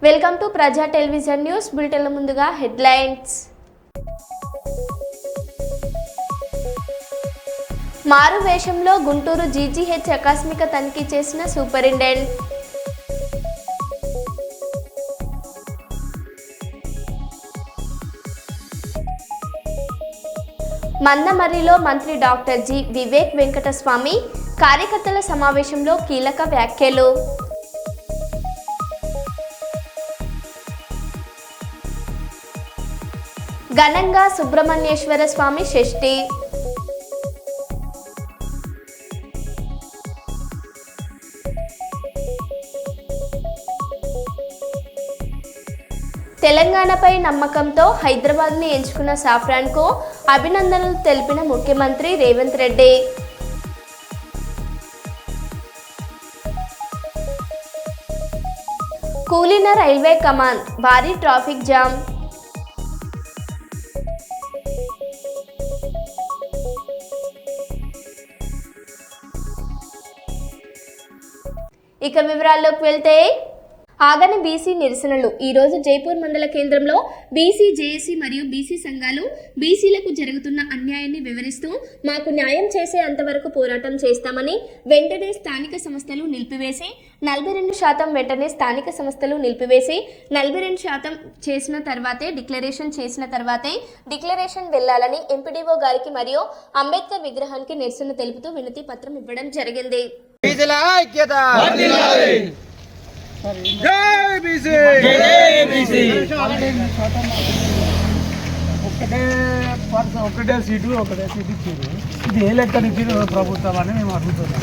Welcome to ప్రజా television news బులెటిన్ల ముందుగా headlines. మారు వేషంలో గుంటూరు జీజీహెచ్ ఆకస్మిక తనిఖీ చేసిన సూపరింటెండెంట్. మందమర్రిలో మంత్రి డాక్టర్ జి వివేక్ వెంకటస్వామి కార్యకర్తల సమావేశంలో కీలక వ్యాఖ్యలు. ఘనంగా సుబ్రహ్మణ్యేశ్వర స్వామి షష్ఠి. తెలంగాణపై నమ్మకంతో హైదరాబాద్ని ఎంచుకున్న సాఫ్రాన్కు అభినందనలు తెలిపిన ముఖ్యమంత్రి రేవంత్ రెడ్డి. కూలిన రైల్వే కమాన్, భారీ ట్రాఫిక్ జామ్. ఇక వివరాల్లోకి వెళ్తే ఆగని బీసీ నిరసనలు. ఈరోజు జైపూర్ మండల కేంద్రంలో బీసీ జేఏసీ మరియు బీసీ సంఘాలు బీసీలకు జరుగుతున్న అన్యాయాన్ని వివరిస్తూ మాకు న్యాయం చేసే అంతవరకు పోరాటం చేస్తామని, వెంటనే స్థానిక సంస్థలు నిలిపివేసి 42% వెంటనే స్థానిక సంస్థలు నిలిపివేసి 42% చేసిన తర్వాతే డిక్లరేషన్ వెళ్లాలని ఎంపీడీఓ గారికి మరియు అంబేద్కర్ విగ్రహానికి నిరసన తెలుపుతూ వినతి పత్రం ఇవ్వడం జరిగింది. ఒకటే సీటు ఇచ్చారు. ఇది ఏ లెక్కన ఇచ్చారు ప్రభుత్వం అని మేము అడుగుతున్నాం.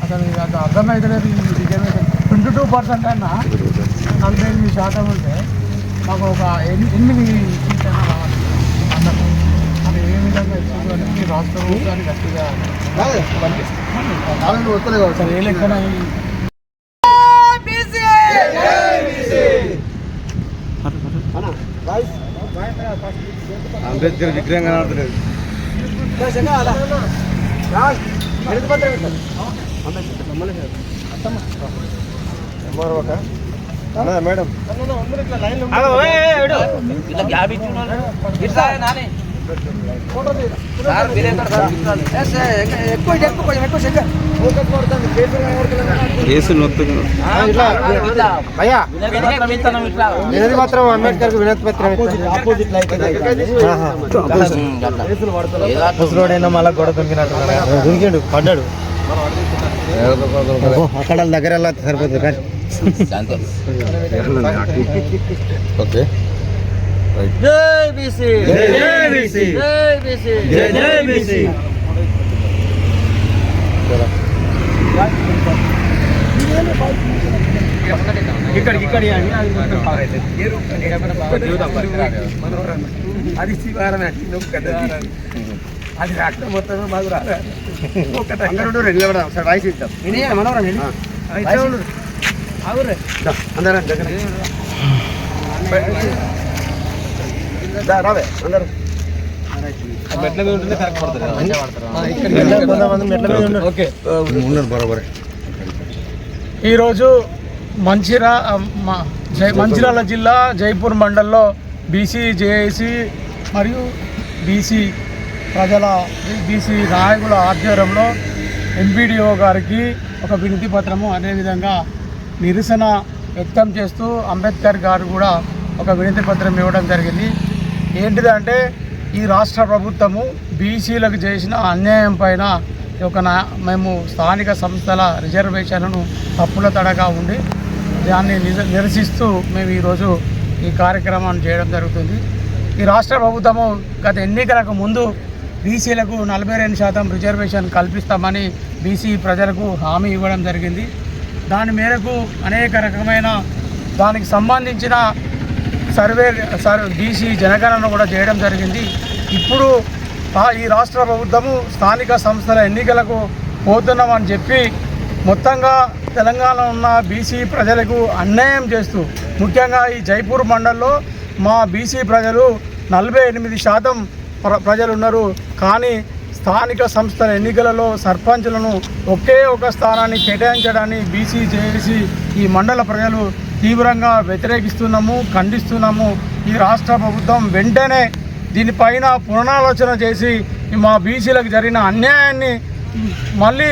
అసలు అది అర్థమవుతలేదు. 22% అన్నా 48% ఉంటే మాకు ఒక 8 సీట్లు అన్నా రావాలి. అది ఏ విధంగా ఇచ్చారు అని రాష్ట్ర ప్రభుత్వాన్ని గట్టిగా అసలు ఏ లెక్కన అంబేద్కర్ విగ్రహం కనబడలేదు. మేడం మాత్రం అంబేద్కర్ వినతి పత్రం ముసలోడైనా మళ్ళా గొడవ దొరికిండు పడ్డాడు. అక్కడ దగ్గర సరిపోతుంది కానీ ఓకే. జై బీసీ, జై బీసీ, జై బీసీ, జై బీసీ. అది శివారం అది రాష్ట్రం మొత్తం మాకు రాదు. అందరూ రెండు వాయిస్ ఇద్దాం. మనవరం అందరం దగ్గర రావే అందరూ మెట్ల మీద ఉంటే కరెక్ట్ పడతారు. ఈరోజు మంచిర్యాల జిల్లా జైపూర్ మండలంలో బీసీ జేఏసీ మరియు బీసీ నాయకుల ఆధ్వర్యంలో ఎంపీడీఓ గారికి ఒక వినతి పత్రము అదేవిధంగా నిరసన వ్యక్తం చేస్తూ అంబేద్కర్ గారు కూడా ఒక వినతి పత్రం ఇవ్వడం జరిగింది. ఏంటిదంటే ఈ రాష్ట్ర ప్రభుత్వము బీసీలకు చేసిన అన్యాయం పైన మేము స్థానిక సంస్థల రిజర్వేషన్లను తప్పుల తడగా ఉండి దాన్ని నిరసిస్తూ మేము ఈరోజు ఈ కార్యక్రమాన్ని చేయడం జరుగుతుంది. ఈ రాష్ట్ర ప్రభుత్వము గత ఎన్నికలకు ముందు బీసీలకు 42% రిజర్వేషన్ కల్పిస్తామని బీసీ ప్రజలకు హామీ ఇవ్వడం జరిగింది. దాని మేరకు అనేక రకమైన దానికి సంబంధించిన బీసీ జనగణన కూడా చేయడం జరిగింది. ఇప్పుడు ఈ రాష్ట్ర ప్రభుత్వము స్థానిక సంస్థల ఎన్నికలకు పోతున్నామని చెప్పి మొత్తంగా తెలంగాణలో ఉన్న బీసీ ప్రజలకు అన్యాయం చేస్తూ ముఖ్యంగా ఈ జైపూర్ మండలంలో మా బీసీ ప్రజలు 48% ప్రజలు ఉన్నారు. కానీ స్థానిక సంస్థల ఎన్నికలలో సర్పంచులను ఒకే ఒక స్థానాన్ని కేటాయించడాన్ని బీసీ జేఏసీ ఈ మండల ప్రజలు తీవ్రంగా వ్యతిరేకిస్తున్నాము, ఖండిస్తున్నాము. ఈ రాష్ట్ర ప్రభుత్వం వెంటనే దీనిపైన పునరాలోచన చేసి మా బీసీలకు జరిగిన అన్యాయాన్ని మళ్ళీ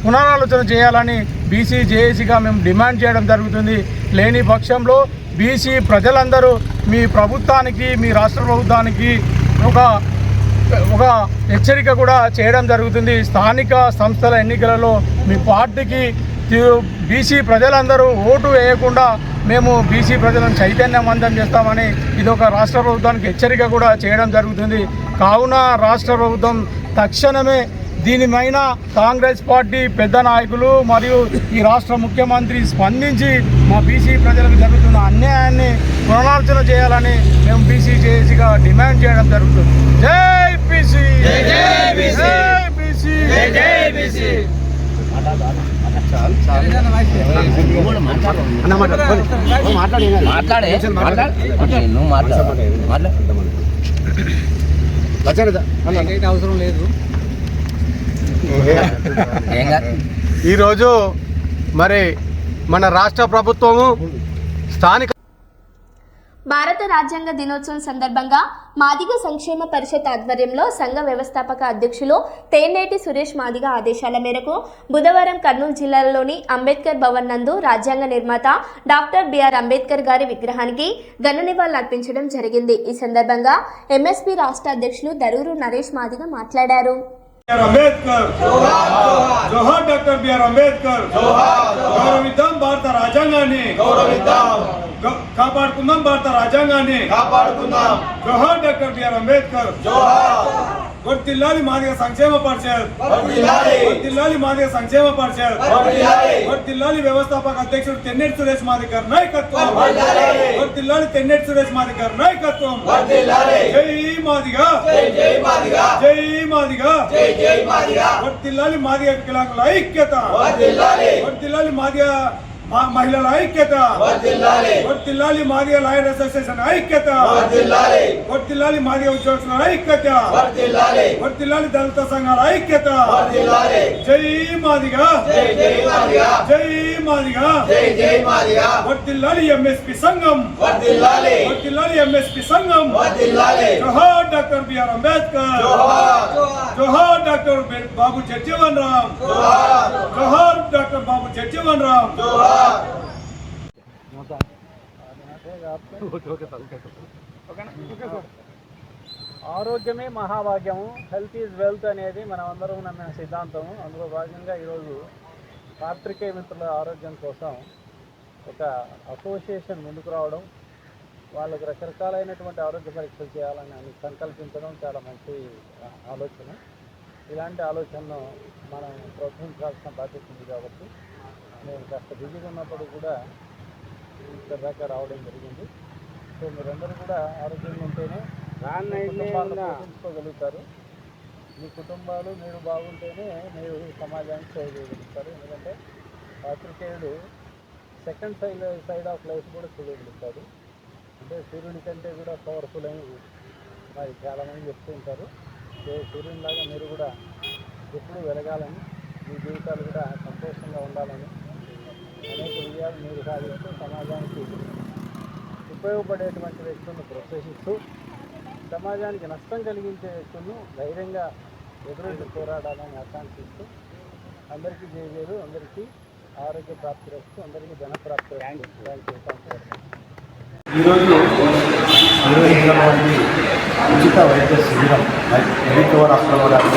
పునరాలోచన చేయాలని బీసీ జేఏసీగా మేము డిమాండ్ చేయడం జరుగుతుంది. లేని పక్షంలో బీసీ ప్రజలందరూ మీ ప్రభుత్వానికి, మీ రాష్ట్ర ప్రభుత్వానికి ఒక హెచ్చరిక కూడా చేయడం జరుగుతుంది. స్థానిక సంస్థల ఎన్నికలలో మీ పార్టీకి బీసీ ప్రజలందరూ ఓటు వేయకుండా మేము బీసీ ప్రజలను చైతన్యవంతం చేస్తామని ఇది ఒక రాష్ట్ర ప్రభుత్వానికి హెచ్చరిక కూడా చేయడం జరుగుతుంది. కావున రాష్ట్ర ప్రభుత్వం తక్షణమే దీనిపైన కాంగ్రెస్ పార్టీ పెద్ద నాయకులు మరియు ఈ రాష్ట్ర ముఖ్యమంత్రి స్పందించి మా బీసీ ప్రజలకు జరుగుతున్న అన్యాయాన్ని పునరాలోచన చేయాలని మేము బీసీ జేఏసీగా డిమాండ్ చేయడం జరుగుతుంది. జై బీసీ, జై బీసీ, జై బీసీ. అవసరం లేదు. ఈరోజు మరి మన రాష్ట్ర ప్రభుత్వము స్థానిక భారత రాజ్యాంగ దినోత్సవం సందర్భంగా మాదిగ సంక్షేమ పరిషత్ ఆధ్వర్యంలో సంఘ వ్యవస్థాపక అధ్యక్షులు తేనేటి సురేష్ మాదిగ ఆదేశాల మేరకు బుధవారం కర్నూలు జిల్లాలోని అంబేద్కర్ భవన్ నందు రాజ్యాంగ నిర్మాత డాక్టర్ బిఆర్ అంబేద్కర్ గారి విగ్రహానికి ఘన నివాళులు అర్పించడం జరిగింది. ఈ సందర్భంగా ఎంఎస్పీ రాష్ట్ర అధ్యక్షులు దరూరు నరేష్ మాదిగ మాట్లాడారు. అంబేద్కర్ జోహార్, డాక్టర్ బిఆర్ అంబేద్కర్ గౌరవిద్దాం, భారత రాజ్యాంగాన్ని గౌరవిద్దాం, కాపాడుకుందాం, భారత రాజ్యాంగాన్ని కాపాడుకుందాం. జోహార్ డాక్టర్ బిఆర్ అంబేద్కర్. వర్ధిల్లాలి మాదిగ సంక్షేమ పరిషత్, వర్ధిల్లాలి మాదిగ సంక్షేమ పరిషత్, వర్ధిల్లాలి వ్యవస్థాపక అధ్యక్షుడు తెన్నేటి సురేష్ మాదిగ గారి నాయకత్వం, వర్ధిల్లాలి తెన్నేటి సురేష్ మాదిగ గారి నాయకత్వం. జై మాదిగ, జై మాదిగ, జై మాదిగ, జై మాదిగ. వర్ధిల్లాలి మాదిగ వికలాంగుల ఐక్యత, వర్ధిల్లాలి మాదిగ మహిళల ఐక్యత, వర్ధిల్లాలి మాదిగ లాయర్ అసోసియేషన్ ఐక్యత, వర్ధిల్లాలి మాదిగ ఉద్యోగస్తుల ఐక్యత, వర్ధిల్లాలి దళిత సంఘాల ఐక్యత. జై మాదిగ, జై మాదిగ, వర్ధిల్లాలి ఎంఎస్పీ సంఘం, వర్ధిల్లాలి ఎంఎస్పీ సంఘం. జోహార్ డాక్టర్ బిఆర్ అంబేద్కర్, జోహార్ డాక్టర్ బాబు జగ్జీవన్ రామ్, జోహార్ డాక్టర్ బాబు జగ్జీవన్ రామ్. ఆరోగ్యమే మహాభాగ్యము, హెల్త్ ఈజ్ వెల్త్ అనేది మనం అందరం నమ్మిన సిద్ధాంతము. అందులో భాగంగా ఈరోజు పాత్రికేయ మిత్రుల ఆరోగ్యం కోసం ఒక అసోసియేషన్ ముందుకు రావడం, వాళ్ళకు రకరకాలైనటువంటి ఆరోగ్య పరీక్షలు చేయాలని సంకల్పించడం చాలా మంచి ఆలోచన. ఇలాంటి ఆలోచనను మనం ప్రోత్సహించాల్సిన బాధ్యత ఉంది కాబట్టి నేను కాస్త బిజీగా ఉన్నప్పుడు కూడా ఇక్కడ దాకా రావడం జరిగింది. సో మీరందరూ కూడా ఆరోగ్యంగా ఉంటేనే పోషించుకోగలుగుతారు. మీ కుటుంబాలు మీరు బాగుంటేనే మీరు సమాజానికి సేవ చేయగలుగుతారు. ఎందుకంటే పాత్రికేయుడు సెకండ్ సైడ్ ఆఫ్ లైఫ్ కూడా చూడగలుగుతాడు. అంటే సూర్యుని కంటే కూడా పవర్ఫుల్ అని మరి చాలామంది చెప్తూ ఉంటారు. సో సూర్యునిలాగా మీరు కూడా ఎప్పుడూ వెలగాలని, మీ జీవితాలు కూడా సంతోషంగా ఉండాలని, అనేక విజయాలు మీరు సాధిస్తూ సమాజానికి ఉపయోగపడేటువంటి వ్యక్తులను ప్రోత్సహిస్తూ సమాజానికి నష్టం కలిగించే వ్యక్తులను ధైర్యంగా ఎదురెదురు పోరాడాలని ఆకాంక్షిస్తూ అందరికీ జయజేలు, అందరికీ ఆరోగ్య ప్రాప్తి రస్తూ, అందరికీ ధనప్రాప్తి రస్తూ. ఈరోజు నిర్వహించినటువంటి ఉచిత వైద్య శిబిరం మెడికవర్ హాస్పిటల్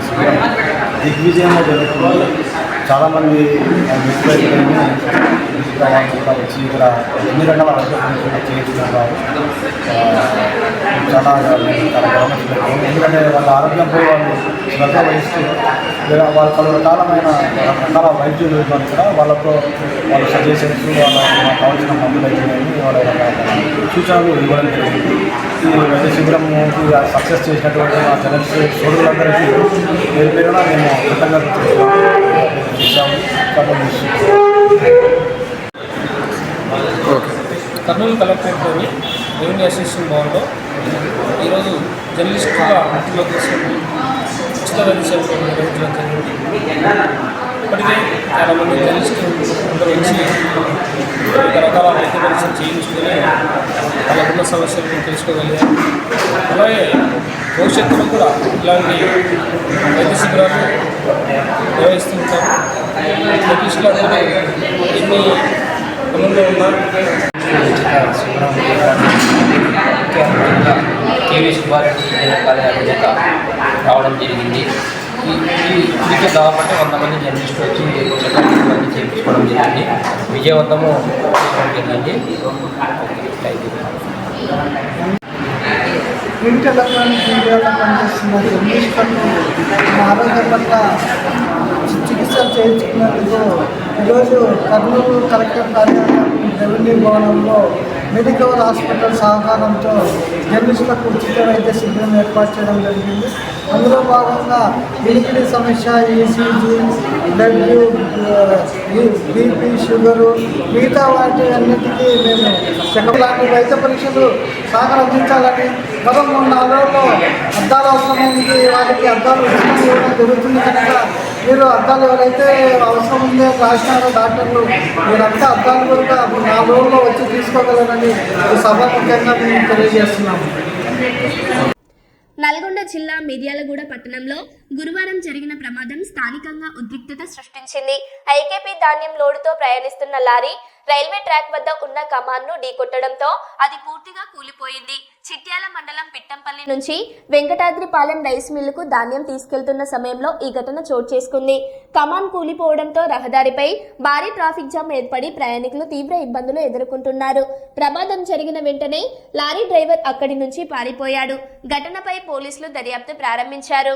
శిబిరం దిగ్విజయంగా జరుగుతుంది. చాలామంది మిత్రులు వచ్చి ఇక్కడ ఎన్ని రకాల వైద్య పరీక్షలు చేయించుకున్నారు. చాలా గమనించలేదు. ఎందుకంటే వాళ్ళ ఆరోగ్యంపై వాళ్ళు శ్రద్ధ వహిస్తూ వాళ్ళ పలు రకాలమైన రకరకాల వైద్యులు ఉన్నారు ఇక్కడ. వాళ్ళతో వాళ్ళ సజెషన్స్, వాళ్ళకి కావాల్సిన మందులు అయిపోయినాయి, వాళ్ళ సూచనలు ఇవ్వడం జరిగింది. ఈ వైద్య శిబిరంకి సక్సెస్ చేసినటువంటి మా జర్నలిస్ట్ సోదరులందరికీ పేరు పేరున మేము కృతజ్ఞతలు చేశాము. కర్నూలు కలెక్టరేట్లోని రెవెన్యూ అసోసియేషన్ భవన్లో ఈరోజు జర్నలిస్టుల మిత్రుల కోసం ఉచిత వైద్య సేవలు నిర్వహించడం జరిగింది. ఇప్పటికే చాలామంది జర్నలిస్టులు అందరూ వచ్చి రకరకాల వైద్య పరీక్షలు చేయించుకొని వాళ్ళకున్న సమస్యలను తెలుసుకోగలిగారు. అలాగే భవిష్యత్తులో కూడా ఇలాంటి వైద్య శిబిరాలు నిర్వహిస్తూ ఉంటారు. టెక్నీషియన్లు అందరూ ఎన్ని పనుల్లో ఉన్నారు. కేవీ సుబ్బారెడ్డి ఇంజనీరింగ్ కాలేజ్ అధినేత రావడం జరిగింది. ఇదికే దాదాపు 100 మంది జర్నలిస్టులు వచ్చి చెకప్ చేయించుకోవడం జరిగింది. విజయవంతము జరిగింది. Thank you. ప్రింట్ ఎలక్ట్రానిక్ మీడియాలో పనిచేస్తున్న జర్నలిస్టులను ఆరోగ్యం పట్ల చికిత్సలు చేయించుకున్నందుకు ఈరోజు కర్నూలు కలెక్టర్ కార్యాలయం రెవెన్యూ భవనంలో మెడికవర్ హాస్పిటల్ సహకారంతో జర్నలిస్టులకు ఉచిత వైద్య శిబిరం ఏర్పాటు చేయడం జరిగింది. అందులో భాగంగా వినికిడి సమస్య, ఈసీజీ, బ్లడ్, బీపీ, షుగరు, మిగతా వాటి అన్నిటికీ మేము చెకప్ లాంటి వైద్య పరీక్షలు సహకరించాలని మరో 3-4 రోజుల్లో అద్దాలు అవసరమైంది వాళ్ళకి అద్దాలు ఉచితంగా ఇవ్వడం జరుగుతుంది కనుక మీరు అద్దాలు ఎవరైతే అవసరం ఉందో రాసినారో డాక్టర్లు మీరంతా అద్దాలు కూడా 4 రోజుల్లో వచ్చి తీసుకోగలరని సభాముఖ్యంగా మేము తెలియజేస్తున్నాము. నల్గొండ జిల్లా మిర్యాలగూడ పట్టణంలో గురువారం జరిగిన ప్రమాదం స్థానికంగా ఉద్రిక్తత సృష్టించింది. ఐకేపీ ధాన్యం లోడుతో ప్రయాణిస్తున్న లారీ రైల్వే ట్రాక్ వద్ద ఉన్న కమాన్ను ఢీకొట్టడంతో అది పూర్తిగా కూలిపోయింది. చిట్యాల మండలం పిట్టంపల్లి నుంచి వెంకటాద్రిపాలెం రైస్ మిల్లుకు ధాన్యం తీసుకెళ్తున్న సమయంలో ఈ ఘటన చోటు చేసుకుంది. కమాన్ కూలిపోవడంతో రహదారిపై భారీ ట్రాఫిక్ జామ్ ఏర్పడి ప్రయాణికులు తీవ్ర ఇబ్బందులు ఎదుర్కొంటున్నారు. ప్రమాదం జరిగిన వెంటనే లారీ డ్రైవర్ అక్కడి నుంచి పారిపోయాడు. ఘటనపై పోలీసులు దర్యాప్తు ప్రారంభించారు.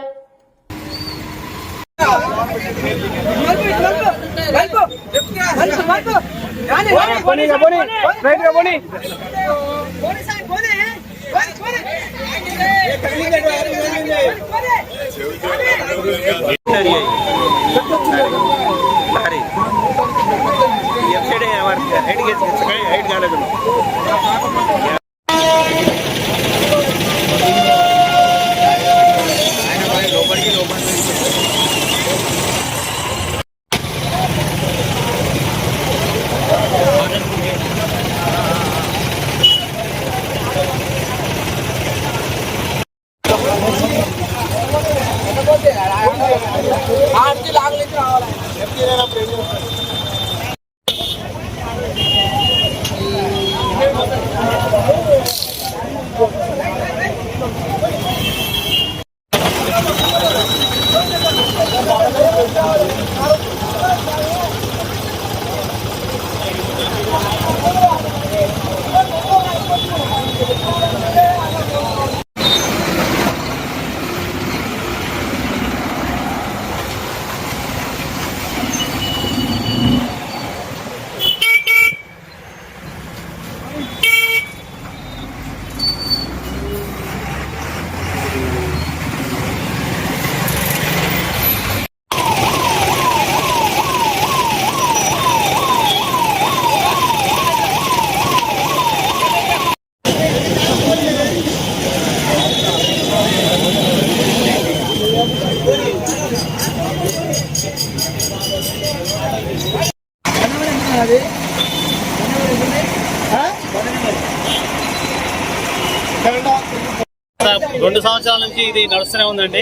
రెండు సంవత్సరాల నుంచి ఇది నడుస్తూనే ఉందండి.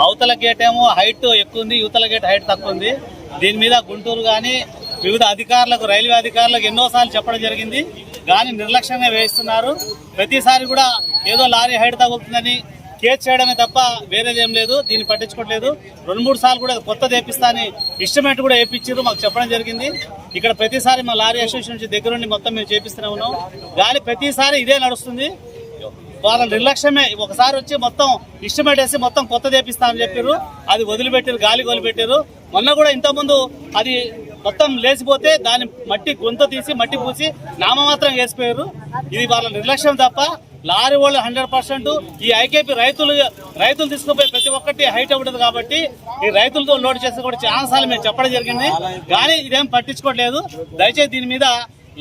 అవతల గేట్ ఏమో హైట్ ఎక్కువ ఉంది, యువతల గేట్ హైట్ తక్కువ ఉంది. దీని మీద గుంటూరు కానీ వివిధ అధికారులకు, రైల్వే అధికారులకు ఎన్నోసార్లు చెప్పడం జరిగింది, కానీ నిర్లక్ష్యంగా వేయిస్తున్నారు. ప్రతిసారి కూడా ఏదో లారీ హైట్ తగ్గుతుందని కేసు చేయడమే తప్ప వేరేదేం లేదు. దీన్ని పట్టించుకోవట్లేదు. 2-3 సార్లు కూడా కొత్తది వేపిస్తా అని ఇస్టిమేట్ కూడా వేయించారు, మాకు చెప్పడం జరిగింది. ఇక్కడ ప్రతిసారి మా లారీ అసోసియేషన్ నుంచి దగ్గరుండి మొత్తం మేము చేపిస్తూనే ఉన్నాం, కానీ ప్రతిసారి ఇదే నడుస్తుంది. వాళ్ళ నిర్లక్ష్యమే. ఒకసారి వచ్చి మొత్తం ఇస్టిమేట్ వేసి మొత్తం కొత్త చేపిస్తామని చెప్పారు, అది వదిలిపెట్టారు, గాలి వదిలిపెట్టారు. మొన్న కూడా ఇంతకుముందు అది మొత్తం లేచిపోతే దాన్ని మట్టి గొంత తీసి మట్టి పూసి నామమాత్రం వేసిపోయారు. ఇది వాళ్ళ నిర్లక్ష్యం తప్ప లారీ వాళ్ళు 100% ఈ ఐకేపీ రైతులు తీసుకుపోయి ప్రతి ఒక్కటి హైట్ ఉంటుంది కాబట్టి ఈ రైతులతో లోడ్ చేసి కూడా చాలాసార్లు మేము చెప్పడం జరిగింది, కానీ ఇదేం పట్టించుకోవట్లేదు. దయచేసి దీని మీద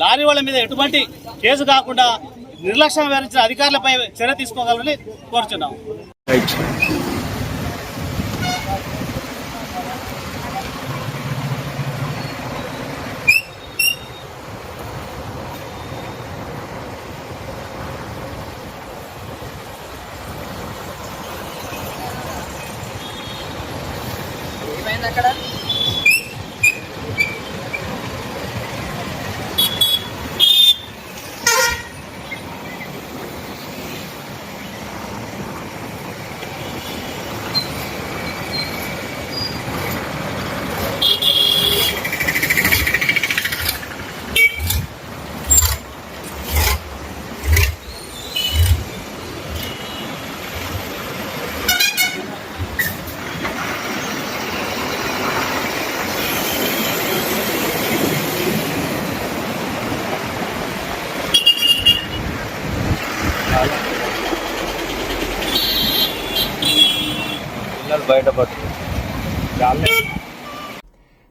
లారీ వాళ్ళ మీద ఎటువంటి కేసు కాకుండా నిర్లక్ష్యం వహించిన అధికారులపై చర్య తీసుకోగలరని కోరుచున్నాం. అక్కడ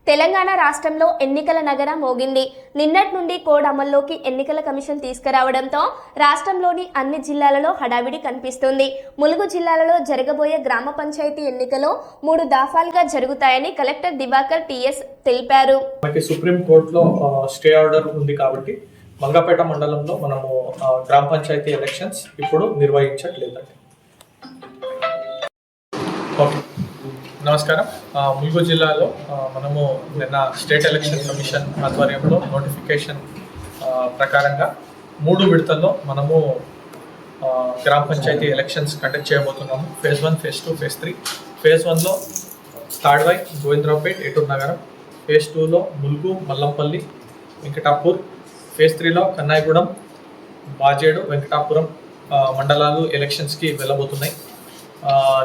తెలంగాణ రాష్ట్రంలో ఎన్నికల నగర మోగింది. నిన్నటి నుండి కోడ్ అమల్లోకి ఎన్నికల కమిషన్ తీసుకురావడంతో రాష్ట్రంలోని అన్ని జిల్లాలలో హడావిడి కనిపిస్తుంది. ములుగు జిల్లాలలో జరగబోయే గ్రామ పంచాయతీ ఎన్నికలు 3 దఫాలుగా జరుగుతాయని కలెక్టర్ దివాకర్ టిఎస్ తెలిపారు. సుప్రీం కోర్టులో స్టే ఆర్డర్ ఉంది కాబట్టి మంగపేట మండలంలో మనము గ్రామ పంచాయతీ ఎలక్షన్స్ ఇప్పుడు నిర్వహించట్లేదండి. ఓకే, నమస్కారం. ములుగు జిల్లాలో మనము నిన్న స్టేట్ ఎలక్షన్ కమిషన్ ఆధ్వర్యంలో నోటిఫికేషన్ ప్రకారంగా 3 విడతల్లో మనము గ్రామ పంచాయతీ ఎలక్షన్స్ కండక్ట్ చేయబోతున్నాము. Phase 1, phase 2, phase 3. ఫేజ్ 1లో తాడ్వాయి, గోవిందరావుపేట్, ఏటూరు నగరం. ఫేజ్ 2లో ములుగు, మల్లంపల్లి, వెంకటాపూర్. ఫేజ్ 3లో కన్నాయిగూడెం, బాజేడు, వెంకటాపురం మండలాలు ఎలక్షన్స్కి వెళ్ళబోతున్నాయి.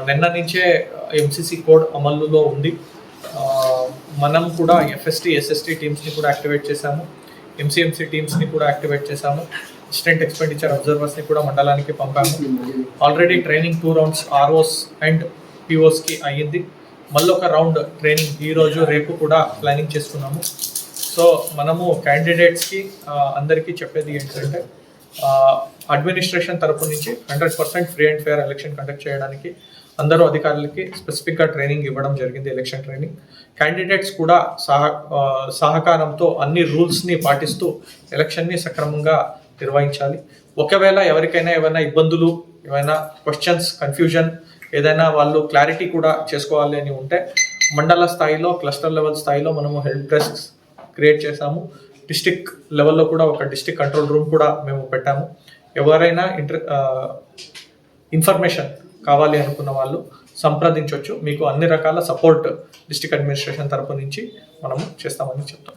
నిన్న నుంచే ఎంసీసీ కోడ్ అమలులో ఉంది. మనం కూడా ఎఫ్ఎస్టీ, ఎస్ఎస్టీ టీమ్స్ని కూడా యాక్టివేట్ చేశాము. ఎంసీఎంసీ టీమ్స్ని కూడా యాక్టివేట్ చేశాము. అసిస్టెంట్ ఎక్స్పెండిచర్ అబ్జర్వర్స్ని కూడా మండలానికి పంపాము. Already training 2 rounds ROs and పిఓస్కి అయ్యింది. మళ్ళీ ఒక రౌండ్ ట్రైనింగ్ ఈరోజు రేపు కూడా ప్లానింగ్ చేసుకున్నాము. సో మనము క్యాండిడేట్స్కి అందరికీ చెప్పేది ఏంటంటే అడ్మినిస్ట్రేషన్ తరపు నుంచి 100% free and fair election conduct చేయడానికి అందరూ అధికారులకి స్పెసిఫిక్గా ట్రైనింగ్ ఇవ్వడం జరిగింది, ఎలక్షన్ ట్రైనింగ్. క్యాండిడేట్స్ కూడా సహకారంతో అన్ని రూల్స్ని పాటిస్తూ ఎలక్షన్ని సక్రమంగా నిర్వహించాలి. ఒకవేళ ఎవరికైనా ఏమైనా ఇబ్బందులు, ఏమైనా క్వశ్చన్స్, కన్ఫ్యూజన్, ఏదైనా వాళ్ళు క్లారిటీ కూడా చేసుకోవాలి అని ఉంటే మండల స్థాయిలో, క్లస్టర్ లెవెల్ స్థాయిలో మనము హెల్ప్ డెస్క్స్ క్రియేట్ చేశాము. డిస్టిక్ లెవెల్లో కూడా ఒక డిస్టిక్ కంట్రోల్ రూమ్ కూడా మేము పెట్టాము. ఎవరైనా ఇన్ఫర్మేషన్ కావాలి అనుకున్న వాళ్ళు సంప్రదించవచ్చు. మీకు అన్ని రకాల సపోర్ట్ డిస్టిక్ అడ్మినిస్ట్రేషన్ తరపు నుంచి మనము చేస్తామని చెప్తాం.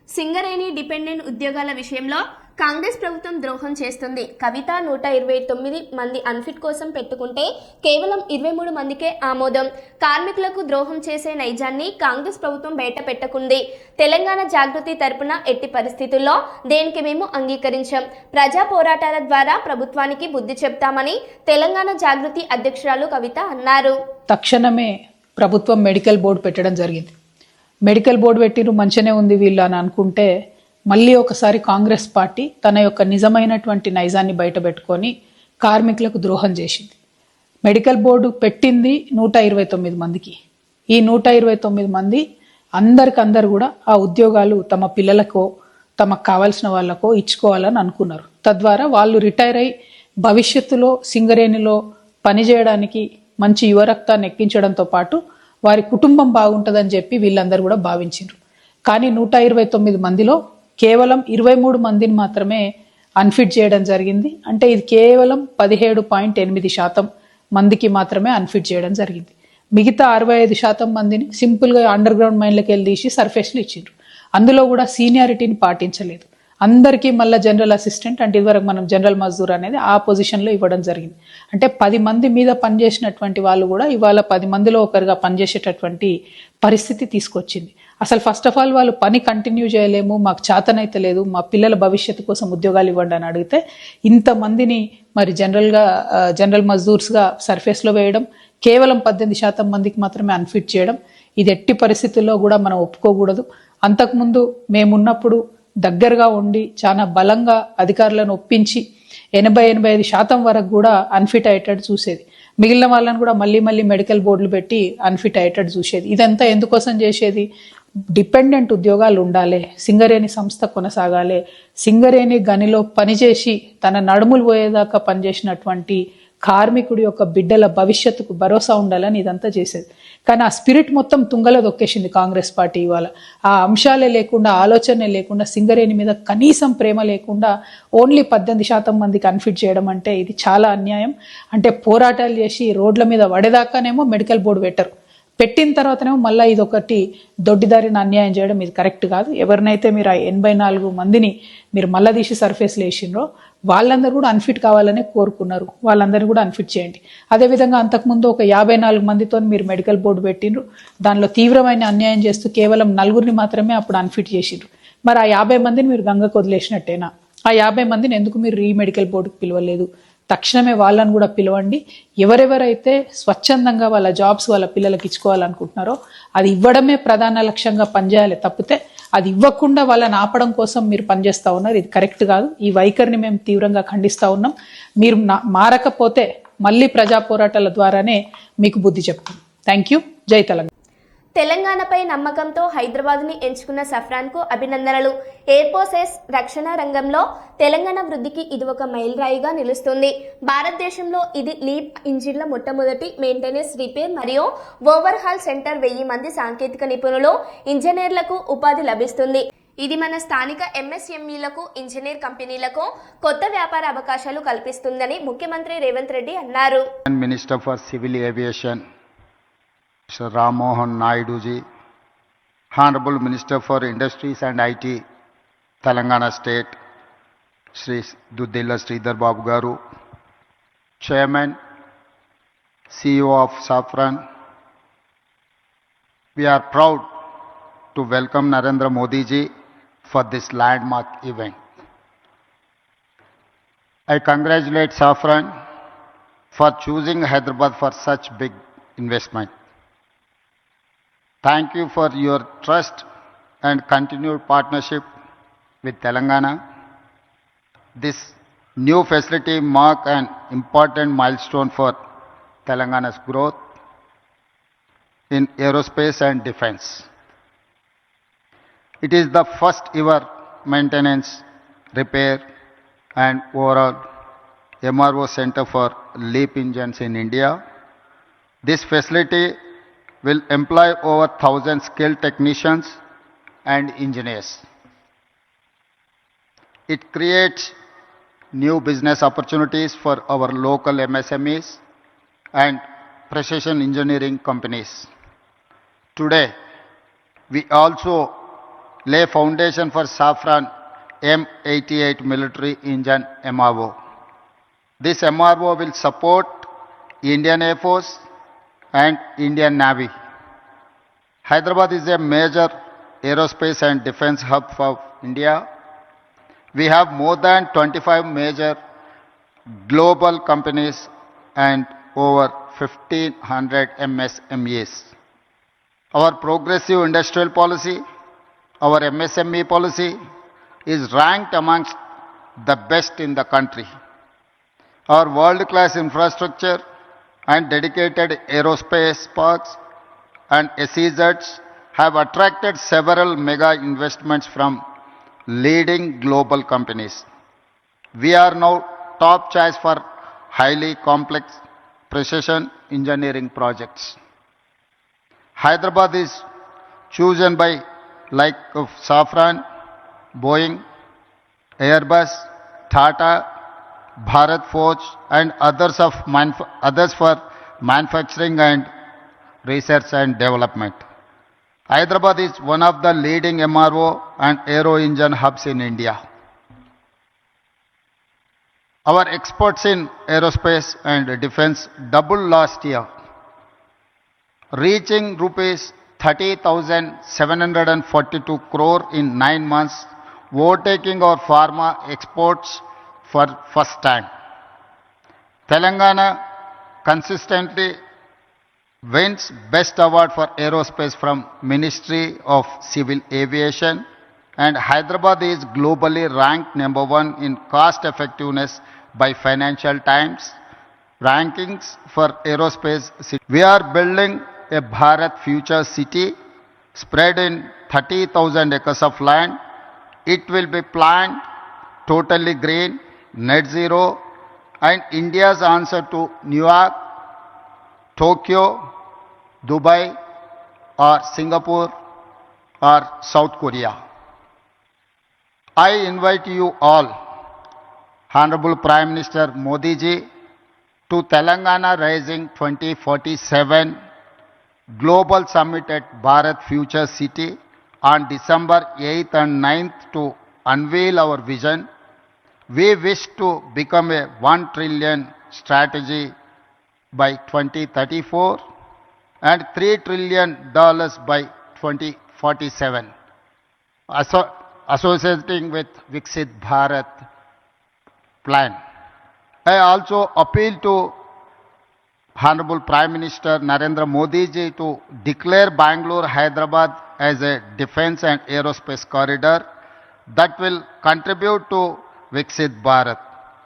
సింగరేణి డిపెండెంట్ ఉద్యోగాల విషయంలో కాంగ్రెస్ ప్రభుత్వం ద్రోహం చేస్తుంది. కవిత 129 మంది అన్ఫిట్ కోసం పెట్టుకుంటే కేవలం 23 మందికే ఆమోదం. కార్మికులకు ద్రోహం చేసే నైజాన్ని కాంగ్రెస్ ప్రభుత్వం బయట పెట్టుకుంది. తెలంగాణ జాగృతి తరపున ఎట్టి పరిస్థితుల్లో దేనికి మేము అంగీకరించాం. ప్రజా పోరాటాల ద్వారా ప్రభుత్వానికి బుద్ధి చెప్తామని తెలంగాణ జాగృతి అధ్యక్షురాలు కవిత అన్నారు. తక్షణమే ప్రభుత్వం మెడికల్ బోర్డు పెట్టడం జరిగింది. మెడికల్ బోర్డు పెట్టిరు, మంచిగానే ఉంది వీళ్ళు అని అనుకుంటే మళ్ళీ ఒకసారి కాంగ్రెస్ పార్టీ తన యొక్క నిజమైనటువంటి నైజాన్ని బయట పెట్టుకొని కార్మికులకు ద్రోహం చేసింది. మెడికల్ బోర్డు పెట్టింది 129 మందికి. ఈ 129 మంది అందరికందరు కూడా ఆ ఉద్యోగాలు తమ పిల్లలకో తమకు కావాల్సిన వాళ్ళకో ఇచ్చుకోవాలని అనుకున్నారు. తద్వారా వాళ్ళు రిటైర్ అయి భవిష్యత్తులో సింగరేణిలో పనిచేయడానికి మంచి యువరక్తాన్ని ఎక్కించడంతో పాటు వారి కుటుంబం బాగుంటుందని చెప్పి వీళ్ళందరూ కూడా భావించారు. కానీ 129 మందిలో కేవలం 23 మందిని మాత్రమే అన్ఫిట్ చేయడం జరిగింది. అంటే ఇది కేవలం 17.8% మందికి మాత్రమే అన్ఫిట్ చేయడం జరిగింది. మిగతా 65% మందిని సింపుల్గా అండర్ గ్రౌండ్ మైన్లకు వెళ్ళి తీసి సర్ఫేస్లు ఇచ్చిండ్రు. అందులో కూడా సీనియారిటీని పాటించలేదు. అందరికీ మళ్ళీ జనరల్ అసిస్టెంట్ అంటే ఇదివరకు మనం జనరల్ మజ్దూర్ అనేది ఆ పొజిషన్లో ఇవ్వడం జరిగింది. అంటే 10 మంది మీద పనిచేసినటువంటి వాళ్ళు కూడా ఇవాళ 10 మందిలో ఒకరుగా పనిచేసేటటువంటి పరిస్థితి తీసుకొచ్చింది. అసలు ఫస్ట్ ఆఫ్ ఆల్ వాళ్ళు పని కంటిన్యూ చేయలేము, మాకు చేతనైతే లేదు, మా పిల్లల భవిష్యత్తు కోసం ఉద్యోగాలు ఇవ్వండి అని అడిగితే ఇంతమందిని మరి జనరల్ మజ్దూర్స్గా సర్ఫేస్లో వేయడం, కేవలం 18% మందికి మాత్రమే అన్ఫిట్ చేయడం, ఇది ఎట్టి పరిస్థితుల్లో కూడా మనం ఒప్పుకోకూడదు. అంతకుముందు మేమున్నప్పుడు దగ్గరగా ఉండి చాలా బలంగా అధికారులను ఒప్పించి 80-85% వరకు కూడా అన్ఫిట్ అయ్యేటట్టు చూసేది. మిగిలిన వాళ్ళని కూడా మళ్ళీ మెడికల్ బోర్డులు పెట్టి అన్ఫిట్ అయ్యేటట్టు చూసేది. ఇదంతా ఎందుకోసం చేసేది? డిపెండెంట్ ఉద్యోగాలు ఉండాలి, సింగరేణి సంస్థ కొనసాగాలి, సింగరేణి గనిలో పనిచేసి తన నడుములు పోయేదాకా పనిచేసినటువంటి కార్మికుడి యొక్క బిడ్డల భవిష్యత్తుకు భరోసా ఉండాలని ఇదంతా చేసేది. కానీ ఆ స్పిరిట్ మొత్తం తుంగలో దొక్కేసింది కాంగ్రెస్ పార్టీ ఇవాళ. ఆ అంశాలే లేకుండా, ఆలోచనే లేకుండా, సింగరేణి మీద కనీసం ప్రేమ లేకుండా ఓన్లీ 18% మందికి అన్ఫిట్ చేయడం అంటే ఇది చాలా అన్యాయం. అంటే పోరాటాలు చేసి రోడ్ల మీద పడేదాకానేమో మెడికల్ బోర్డు పెట్టిన తర్వాతనేమో మళ్ళీ ఇది ఒకటి దొడ్డిదారిన అన్యాయం చేయడం ఇది కరెక్ట్ కాదు. ఎవరినైతే మీరు ఆ 84 మందిని మీరు మళ్ళా తీసి సర్ఫేస్లో వేసిండ్రో వాళ్ళందరూ కూడా అన్ఫిట్ కావాలనే కోరుకున్నారు. వాళ్ళందరినీ కూడా అన్ఫిట్ చేయండి. అదేవిధంగా అంతకుముందు ఒక 54 మందితో మీరు మెడికల్ బోర్డు పెట్టిండ్రు. దానిలో తీవ్రమైన అన్యాయం చేస్తూ కేవలం 4 మాత్రమే అప్పుడు అన్ఫిట్ చేసిండ్రు. మరి ఆ 50 మందిని మీరు గంగకు వదిలేసినట్టేనా? ఆ 50 మందిని ఎందుకు మీరు మెడికల్ బోర్డుకు పిలవలేదు? తక్షణమే వాళ్ళని కూడా పిలవండి. ఎవరెవరైతే స్వచ్ఛందంగా వాళ్ళ జాబ్స్ వాళ్ళ పిల్లలకి ఇచ్చుకోవాలనుకుంటున్నారో అది ఇవ్వడమే ప్రధాన లక్ష్యంగా పనిచేయాలి తప్పితే అది ఇవ్వకుండా వాళ్ళని ఆపడం కోసం మీరు పనిచేస్తూ ఉన్నారు. ఇది కరెక్ట్ కాదు. ఈ వైఖరిని మేము తీవ్రంగా ఖండిస్తూ ఉన్నాం. మీరు మారకపోతే మళ్ళీ ప్రజా పోరాటాల ద్వారానే మీకు బుద్ధి చెప్తాం. Thank you. జై తెలంగాణ. తెలంగాణపై నమ్మకంతో హైదరాబాద్ని ఎంచుకున్న సఫ్రాన్కు అభినందనలు. ఎయిర్ఫోర్సెస్ రక్షణ రంగంలో తెలంగాణ వృద్ధికి ఇది ఒక మైలురాయిగా నిలుస్తుంది. భారతదేశంలో ఇది లీప్ ఇంజిన్ల మొట్టమొదటి మెయింటెనెన్స్, రిపేర్ మరియు ఓవర్హాల్ సెంటర్. 1000 మంది సాంకేతిక నిపుణులు, ఇంజనీర్లకు ఉపాధి లభిస్తుంది. ఇది మన స్థానిక ఎంఎస్ఎంఈలకు, ఇంజనీర్ కంపెనీలకు కొత్త వ్యాపార అవకాశాలు కల్పిస్తుందని ముఖ్యమంత్రి రేవంత్ రెడ్డి అన్నారు. Minister for civil aviation Mr. Ram Mohan Naidu ji, Honorable Minister for Industries and IT, Telangana State, Sri Duddilla Sridhar Babu Garu, Chairman, CEO of Safran. We are proud to welcome Narendra Modi ji for this landmark event. I congratulate Safran for choosing Hyderabad for such big investment. Thank you for your trust and continued partnership with Telangana. This new facility marks an important milestone for Telangana's growth in aerospace and defense. It is the first ever maintenance, repair and overall MRO center for LEAP engines in India. This facility will employ over 1,000 skilled technicians and engineers. It creates new business opportunities for our local MSMEs and precision engineering companies. Today, we also lay foundation for Safran M88 military engine MRO. This MRO will support Indian Air Force and Indian Navy. Hyderabad is a major aerospace and defense hub for India. We have more than 25 major global companies and over 1,500 MSMEs. Our progressive industrial policy, our MSME policy, is ranked amongst the best in the country. Our world-class infrastructure and dedicated aerospace parks and SEZs have attracted several mega investments from leading global companies. We are now top choice for highly complex precision engineering projects. Hyderabad is chosen by like of Safran, Boeing, Airbus, Tata, Bharat Forge and others for manufacturing and research and development. Hyderabad is one of the leading MRO and aero engine hubs in India. Our exports in aerospace and defense doubled last year, reaching rupees 30,742 crore in 9 months, overtaking our pharma exports for first time. Telangana consistently wins Best Award for Aerospace from Ministry of Civil Aviation, and Hyderabad is globally ranked number 1 in cost effectiveness by Financial Times rankings for aerospace. We are building a Bharat Future City spread in 30,000 acres of land. It will be planned totally green, net zero and India's answer to New York, Tokyo, Dubai, or Singapore, or South Korea. I invite you all, Honorable Prime Minister Modi ji, to Telangana Rising 2047 Global Summit at Bharat Future City on December 8th and 9th to unveil our vision. We wish to become a 1 trillion strategy by 2034 and $3 trillion by 2047, associating with Viksit Bharat plan. I also appeal to Honorable Prime Minister Narendra Modi ji to declare Bangalore Hyderabad as a defense and aerospace corridor that will contribute to Viksit Bharat.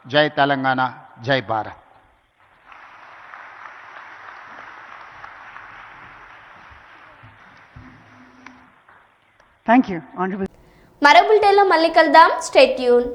Jai Telangana, Jai Bharat. Thank you, Honorable. మరో బులెటిన్లో మళ్ళీ కలుద్దాం. Stay tune.